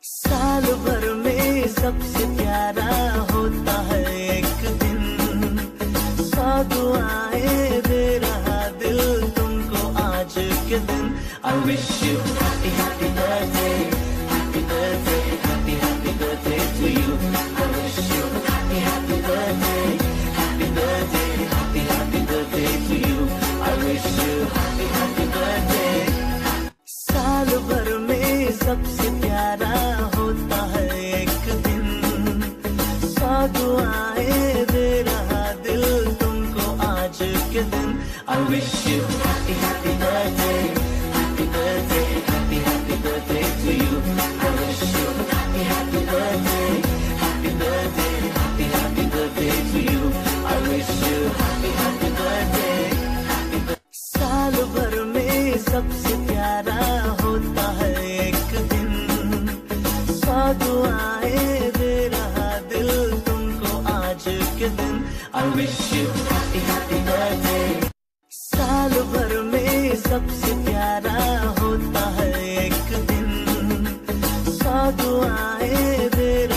साल भर में सबसे प्यारा होता है एक दिन, 100 दुआएं दे रहा दिल तुमको आज के दिन। I wish you happy happy birthday, happy birthday, happy happy birthday to you. I wish you happy happy birthday, happy birthday, happy happy birthday to you. I wish you happy happy birthday. साल भर में सबसे प्यारा होता है एक दिन, 100 दुआएं दे रहा दिल तुमको आज के दिन। I wish you happy happy birthday, happy birthday, happy happy birthday to you. I wish you happy happy birthday, happy birthday, happy happy birthday to you. I wish you happy happy birthday, happy birthday. साल भर में सबसे प्यारा होता है एक दिन, 100 दुआएं दे रहा दिल तुमको आज के दिन। I wish you happy happy birthday. साल भर में सबसे प्यारा होता है एक दिन, 100 दुआएं दे रहा